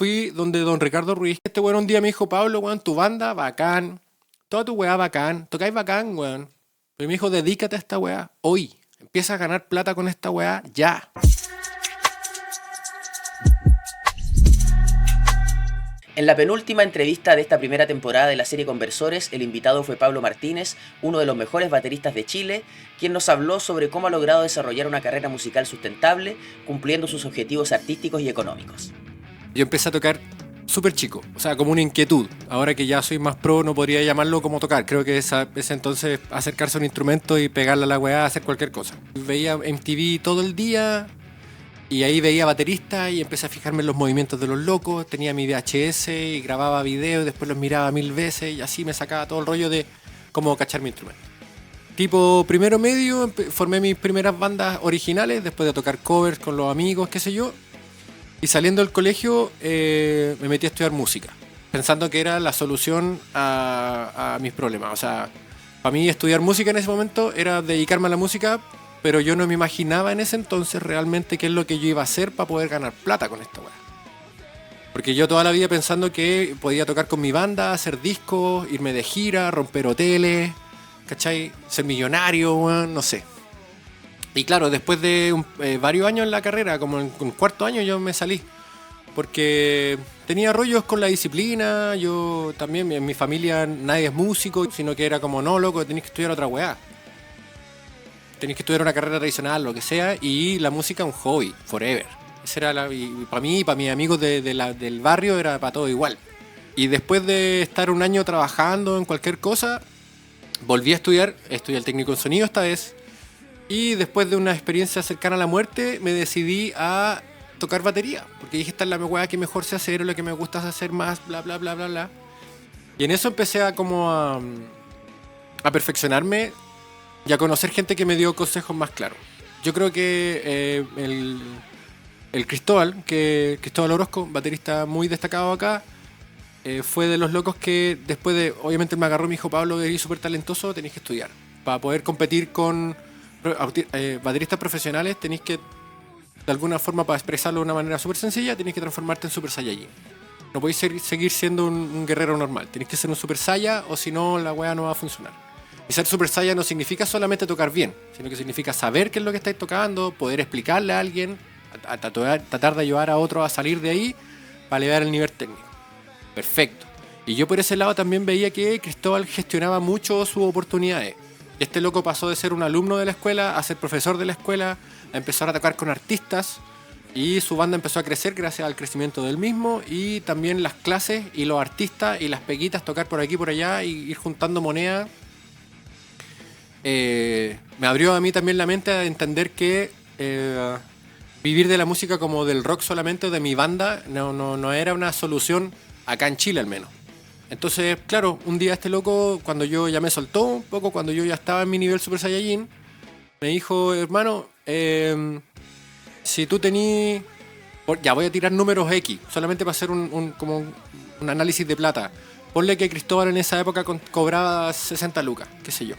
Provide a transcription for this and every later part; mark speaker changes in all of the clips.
Speaker 1: fui donde don Ricardo Ruiz. Este weón un día me dijo, Pablo, weón, tu banda, bacán. Toda tu weá, bacán. Tocáis bacán, weón. Pero me dijo, dedícate a esta weá hoy. Empieza a ganar plata con esta weá ya.
Speaker 2: En la penúltima entrevista de esta primera temporada de la serie Conversores, el invitado fue Pablo Martínez, uno de los mejores bateristas de Chile, quien nos habló sobre cómo ha logrado desarrollar una carrera musical sustentable, cumpliendo sus objetivos artísticos y económicos.
Speaker 1: Yo empecé a tocar súper chico, o sea, como una inquietud. Ahora que ya soy más pro, no podría llamarlo como tocar. Creo que ese entonces acercarse a un instrumento y pegarle a la weá, hacer cualquier cosa. Veía MTV todo el día y ahí veía bateristas y empecé a fijarme en los movimientos de los locos. Tenía mi VHS y grababa videos, después los miraba 1000 veces y así me sacaba todo el rollo de cómo cachar mi instrumento. Tipo primero medio, formé mis primeras bandas originales después de tocar covers con los amigos, qué sé yo. Y saliendo del colegio me metí a estudiar música, pensando que era la solución a mis problemas. O sea, para mí estudiar música en ese momento era dedicarme a la música, pero yo no me imaginaba en ese entonces realmente qué es lo que yo iba a hacer para poder ganar plata con esta weá. Porque yo toda la vida pensando que podía tocar con mi banda, hacer discos, irme de gira, romper hoteles, ¿cachai? Ser millonario, weón, no sé. Y claro, después de varios años en la carrera, como en un cuarto año yo me salí. Porque tenía rollos con la disciplina, yo también, en mi familia nadie es músico, sino que era como, no, loco, tenés que estudiar otra weá. Tenés que estudiar una carrera tradicional, lo que sea, y la música un hobby, forever. Esa era y para mí y para mis amigos del barrio era para todo igual. Y después de estar un año trabajando en cualquier cosa, volví a estudiar, estudié el técnico en sonido esta vez. Y después de una experiencia cercana a la muerte, me decidí a tocar batería. Porque dije, esta es la weá que mejor sé hacer, o lo que me gusta hacer más, bla, bla, bla, bla, bla. Y en eso empecé a perfeccionarme y a conocer gente que me dio consejos más claros. Yo creo que el Cristóbal Orozco, baterista muy destacado acá, fue de los locos que después de, obviamente me agarró y me dijo, Pablo, eres súper talentoso, tenéis que estudiar. Para poder competir con bateristas profesionales tenéis que, de alguna forma, para expresarlo de una manera súper sencilla, tenéis que transformarte en Super Saiyajin. No podéis seguir siendo un guerrero normal. Tenéis que ser un Super Saiya o si no la weá no va a funcionar. Y ser Super Saiya no significa solamente tocar bien, sino que significa saber qué es lo que estáis tocando, poder explicarle a alguien, tratar de ayudar a otro a salir de ahí para elevar el nivel técnico. Perfecto. Y yo por ese lado también veía que Cristóbal gestionaba mucho sus oportunidades. Este loco pasó de ser un alumno de la escuela a ser profesor de la escuela, a empezar a tocar con artistas y su banda empezó a crecer gracias al crecimiento del mismo y también las clases y los artistas y las peguitas, tocar por aquí y por allá y ir juntando moneda. Me abrió a mí también la mente a entender que vivir de la música como del rock solamente o de mi banda no era una solución acá en Chile al menos. Entonces, claro, un día este loco, cuando yo ya me soltó un poco, cuando yo ya estaba en mi nivel Super Saiyajin, me dijo, hermano, si tú tenís... Ya voy a tirar números X, solamente para hacer como un análisis de plata. Ponle que Cristóbal en esa época cobraba 60 lucas, qué sé yo.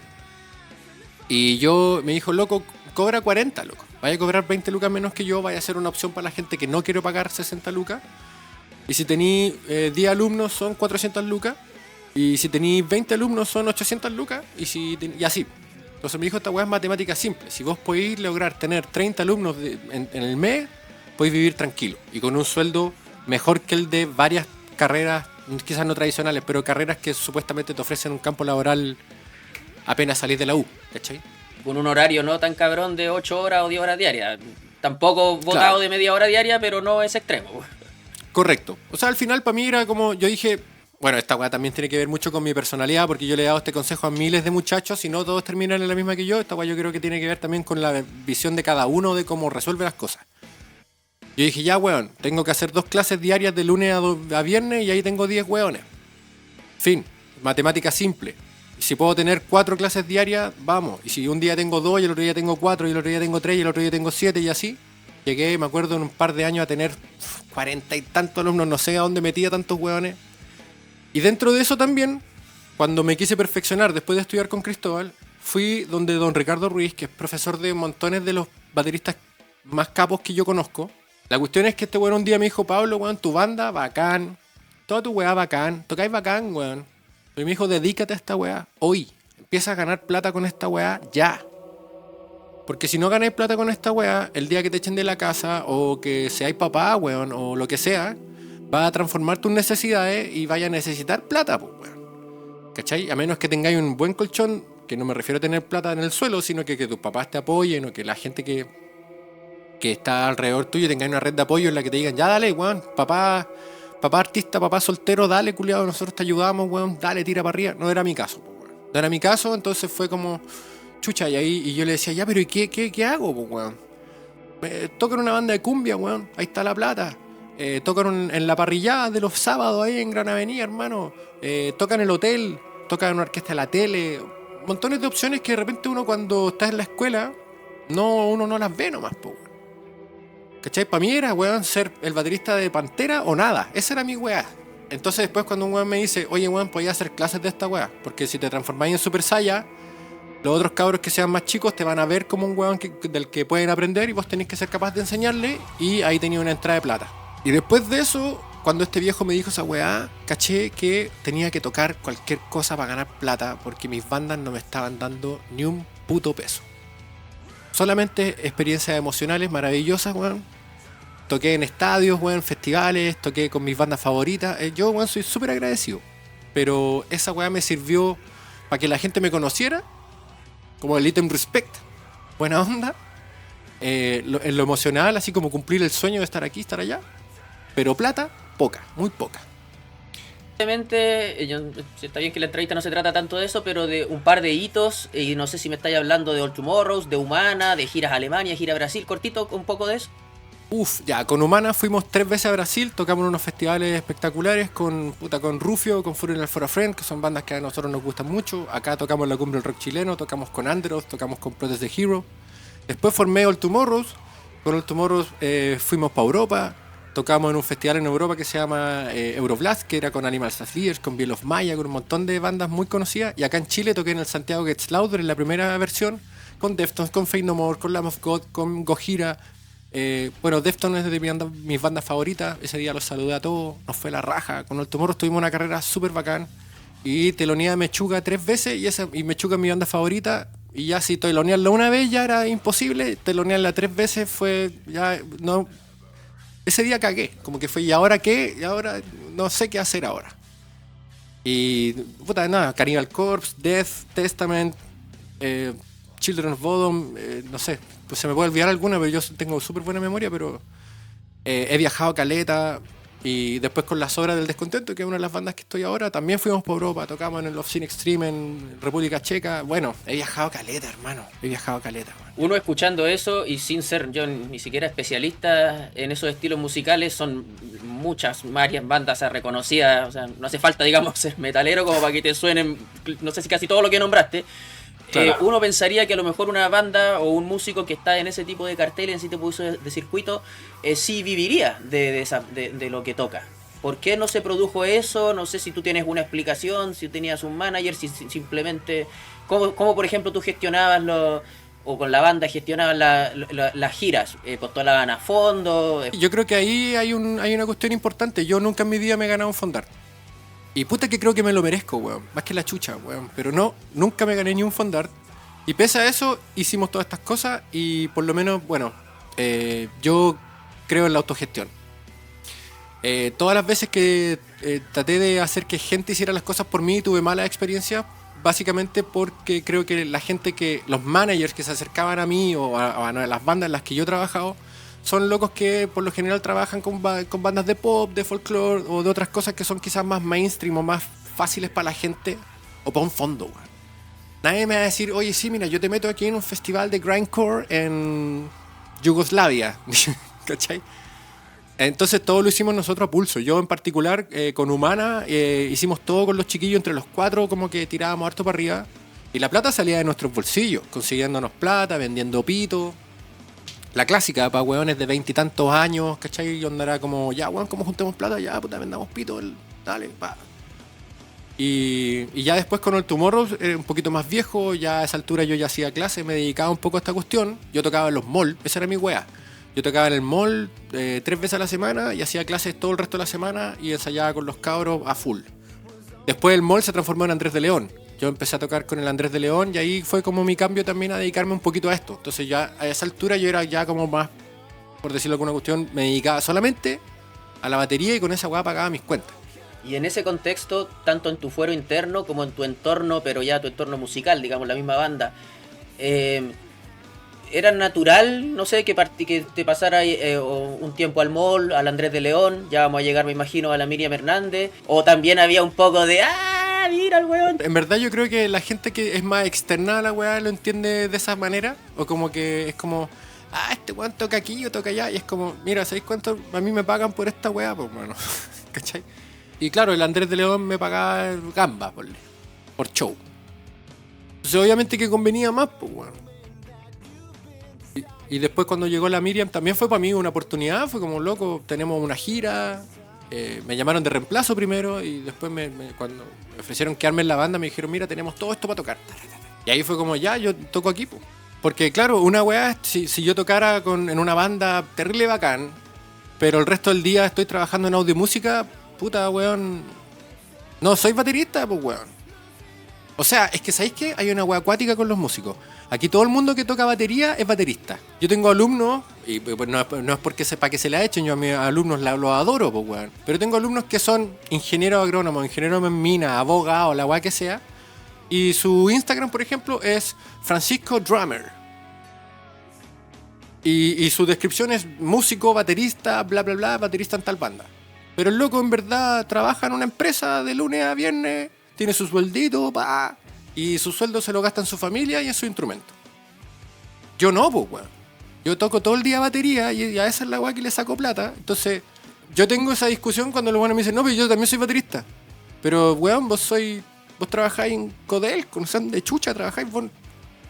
Speaker 1: Y me dijo, loco, cobra 40, loco. Vaya a cobrar 20 lucas menos que yo, vaya a ser una opción para la gente que no quiere pagar 60 lucas. Y si tenéis 10 alumnos son 400 lucas. Y si tenéis 20 alumnos son 800 lucas. Y así. Entonces me dijo, esta weá es matemática simple. Si vos podéis lograr tener 30 alumnos en el mes, podéis vivir tranquilo. Y con un sueldo mejor que el de varias carreras, quizás no tradicionales, pero carreras que supuestamente te ofrecen un campo laboral apenas salís de la U, ¿cachai?
Speaker 2: Con un horario no tan cabrón de 8 horas o 10 horas diarias. Tampoco votado
Speaker 1: Claro.
Speaker 2: de media hora diaria, pero no es extremo.
Speaker 1: Correcto. O sea, al final para mí era como, yo dije, bueno, esta weá también tiene que ver mucho con mi personalidad, porque yo le he dado este consejo a miles de muchachos y no todos terminan en la misma que yo. Esta weá yo creo que tiene que ver también con la visión de cada uno de cómo resuelve las cosas. Yo dije, ya weón, tengo que hacer 2 clases diarias de lunes a viernes y ahí tengo 10 weones. Fin, matemática simple. Y si puedo tener 4 clases diarias, vamos. Y si un día tengo 2 y el otro día tengo 4 y el otro día tengo 3 y el otro día tengo 7 y así. Llegué, me acuerdo, en un par de años a tener 40 y tantos alumnos, no sé a dónde metía tantos hueones. Y dentro de eso también, cuando me quise perfeccionar después de estudiar con Cristóbal, fui donde don Ricardo Ruiz, que es profesor de montones de los bateristas más capos que yo conozco, La cuestión es que este weón un día me dijo, Pablo, weón, tu banda, bacán. Toda tu weá, bacán. Tocáis bacán, weón. Y me dijo, dedícate a esta weá hoy. Empieza a ganar plata con esta weá ya. Porque si no ganáis plata con esta weá, el día que te echen de la casa o que seáis papá, weón, o lo que sea, va a transformar tus necesidades y vaya a necesitar plata, pues, weón. ¿Cachai? A menos que tengáis un buen colchón, que no me refiero a tener plata en el suelo, sino que tus papás te apoyen o que la gente que está alrededor tuyo tengáis una red de apoyo en la que te digan, ya dale, weón, papá artista, papá soltero, dale, culiado, nosotros te ayudamos, weón, dale, tira para arriba. No era mi caso, pues, weón. No era mi caso, entonces fue como, chucha, y yo le decía, ya, pero ¿y qué hago, pues, weón? Tocan una banda de cumbia, weón, ahí está la plata. Tocan en la parrillada de los sábados ahí en Gran Avenida, hermano. Tocan en el hotel, tocan en una orquesta de la tele. Montones de opciones que de repente uno cuando está en la escuela, uno no las ve nomás, pues, weón. ¿Cachai? Para mí era, weón, ser el baterista de Pantera o nada. Esa era mi weá. Entonces después cuando un weón me dice, oye, weón, podías hacer clases de esta weá. Porque si te transformáis en Super Saiyan, los otros cabros que sean más chicos te van a ver como un weón del que pueden aprender y vos tenés que ser capaz de enseñarle. Y ahí tenía una entrada de plata. Y después de eso, cuando este viejo me dijo esa weá, caché que tenía que tocar cualquier cosa para ganar plata porque mis bandas no me estaban dando ni un puto peso. Solamente experiencias emocionales maravillosas, weón. Toqué en estadios, weón, festivales, toqué con mis bandas favoritas. Yo, weón, soy súper agradecido. Pero esa weá me sirvió para que la gente me conociera, como el ítem respect, buena onda. En lo emocional, así como cumplir el sueño de estar aquí, estar allá. Pero plata, poca, muy poca.
Speaker 2: Está bien que la entrevista no se trata tanto de eso, pero de un par de hitos, y no sé si me estáis hablando de All Tomorrows, de Humana, de giras a Alemania, gira a Brasil, cortito, un poco de eso.
Speaker 1: Ya, con Humana fuimos 3 veces a Brasil, tocamos en unos festivales espectaculares con Rufio, con Funeral for a Friend, que son bandas que a nosotros nos gustan mucho. Acá tocamos la cumbre del rock chileno, tocamos con Andros, tocamos con Protest the Hero. Después formé All Tomorrows, con All Tomorrows fuimos para Europa. Tocamos en un festival en Europa que se llama Euroblast, que era con Animals as Leaders, con Biel of Maya, con un montón de bandas muy conocidas. Y acá en Chile toqué en el Santiago Gets Louder en la primera versión, con Deftones, con Faith No More, con Lamb of God, con Gojira. Deftones es de mis bandas favoritas. Ese día los saludé a todos, nos fue la raja. Con el Tomorrow tuvimos una carrera súper bacán. Y teloneé a Mechuga 3 veces y Mechuga es mi banda favorita. Y ya si telonearla una vez ya era imposible, telonearla 3 veces fue ya no. Ese día cagué, como que fue, ¿y ahora qué? Y ahora no sé qué hacer ahora. Y puta, nada, Cannibal Corpse, Death, Testament, Children of Bodom, no sé, pues se me puede olvidar alguna, pero yo tengo súper buena memoria, pero he viajado a caleta. Y después con las obras del Descontento, que es una de las bandas que estoy ahora, también fuimos por Europa, tocamos en el Love Scene Extreme en República Checa. Bueno, he viajado a caleta, hermano. He viajado a caleta, man.
Speaker 2: Uno escuchando eso y sin ser yo ni siquiera especialista en esos estilos musicales, son varias bandas reconocidas. O sea, no hace falta, digamos, ser metalero como para que te suenen, no sé si casi todo lo que nombraste. Claro. Uno pensaría que a lo mejor una banda o un músico que está en ese tipo de cartel, en ese tipo de circuito, sí viviría de lo que toca. ¿Por qué no se produjo eso? No sé si tú tienes una explicación, si tenías un manager, si simplemente... ¿Cómo por ejemplo, tú gestionabas o con la banda gestionabas las giras? ¿Postulaban a fondo?
Speaker 1: Yo creo que ahí hay una cuestión importante. Yo nunca en mi vida me he ganado un fondar. Y puta que creo que me lo merezco, weón. Más que la chucha, weón. Pero no, nunca me gané ni un fondar. Y pese a eso, hicimos todas estas cosas y por lo menos, bueno, yo creo en la autogestión. Todas las veces que traté de hacer que gente hiciera las cosas por mí, tuve malas experiencias, básicamente porque creo que los managers que se acercaban a mí o a las bandas en las que yo he trabajado, son locos que por lo general trabajan con bandas de pop, de folclore o de otras cosas que son quizás más mainstream o más fáciles para la gente o para un fondo, weón. Nadie me va a decir, oye, sí, mira, yo te meto aquí en un festival de grindcore en Yugoslavia, ¿cachai? Entonces todo lo hicimos nosotros a pulso. Yo en particular, con Humana, hicimos todo con los chiquillos entre los 4, como que tirábamos harto para arriba. Y la plata salía de nuestros bolsillos, consiguiéndonos plata, vendiendo pito. La clásica, para hueones de 20 y tantos años, ¿cachai? Y onda era como, ya, hueón, ¿cómo juntemos plata? Ya, puta, vendamos pito, dale, pa. Y ya después con el Tomorrow, un poquito más viejo, ya a esa altura yo ya hacía clase, me dedicaba un poco a esta cuestión. Yo tocaba en los malls, esa era mi wea. Yo tocaba en el mall 3 veces a la semana y hacía clases todo el resto de la semana y ensayaba con los cabros a full. Después el mall se transformó en Andrés de León. Yo empecé a tocar con el Andrés de León y ahí fue como mi cambio también a dedicarme un poquito a esto. Entonces ya a esa altura yo era ya como más, por decirlo alguna cuestión, me dedicaba solamente a la batería y con esa weá pagaba mis cuentas.
Speaker 2: Y en ese contexto, tanto en tu fuero interno como en tu entorno, pero ya tu entorno musical, digamos, la misma banda, ¿era natural, no sé, que te pasara un tiempo al mall, al Andrés de León, ya vamos a llegar, me imagino, a la Miriam Hernández? ¿O también había un poco de, ¡ah, mira el weón!
Speaker 1: En verdad yo creo que la gente que es más externa a la weá lo entiende de esa manera, o como que es como, este weón toca aquí o toca allá, y es como, mira, ¿sabéis cuánto a mí me pagan por esta weá? Pues bueno, ¿cachai? Y claro, el Andrés de León me pagaba gamba por show. Entonces obviamente que convenía más, pues bueno. Y después cuando llegó la Miriam también fue para mí una oportunidad, fue como loco, tenemos una gira, me llamaron de reemplazo primero y después cuando me ofrecieron quedarme en la banda me dijeron, mira, tenemos todo esto para tocar. Y ahí fue como, ya, yo toco aquí, pues. Porque claro, una weá, si yo tocara en una banda terrible bacán, pero el resto del día estoy trabajando en audio y música, puta, weón. No, soy baterista, pues, weón. O sea, es que ¿sabéis qué? Hay una weá acuática con los músicos. Aquí todo el mundo que toca batería es baterista. Yo tengo alumnos, y pues, no es porque sepa que se le ha hecho, yo a mis alumnos los adoro, pues, weón. Pero tengo alumnos que son ingenieros agrónomos, ingenieros en mina, abogados, la weá que sea. Y su Instagram, por ejemplo, es Francisco Drummer. Y su descripción es músico, baterista, bla, bla, bla, baterista en tal banda. Pero el loco en verdad trabaja en una empresa de lunes a viernes, tiene su sueldito, y su sueldo se lo gasta en su familia y en su instrumento. Yo no, pues, weón. Yo toco todo el día batería y a esa es la weá que le saco plata. Entonces, yo tengo esa discusión cuando los weones me dicen, no, pero yo también soy baterista. Pero, weón, vos trabajáis en Codelco, no sé, de chucha, trabajáis, vos.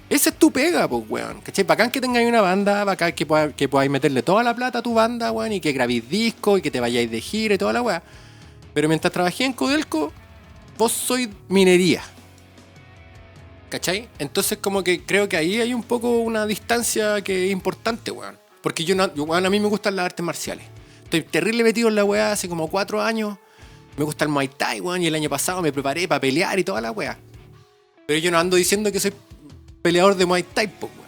Speaker 1: Esa es tu pega, pues, weón. ¿Cachai? Bacán que tengáis una banda, bacán que podáis meterle toda la plata a tu banda, weón, y que grabéis discos y que te vayáis de gira y toda la weá. Pero mientras trabajé en Codelco, vos sois minería. ¿Cachai? Entonces como que creo que ahí hay un poco una distancia que es importante, weón. Porque weón, a mí me gustan las artes marciales. Estoy terrible metido en la weá hace como 4 años. Me gusta el Muay Thai, weón, y el año pasado me preparé para pelear y toda la weá. Pero yo no ando diciendo que soy peleador de Muay Thai, po, weón.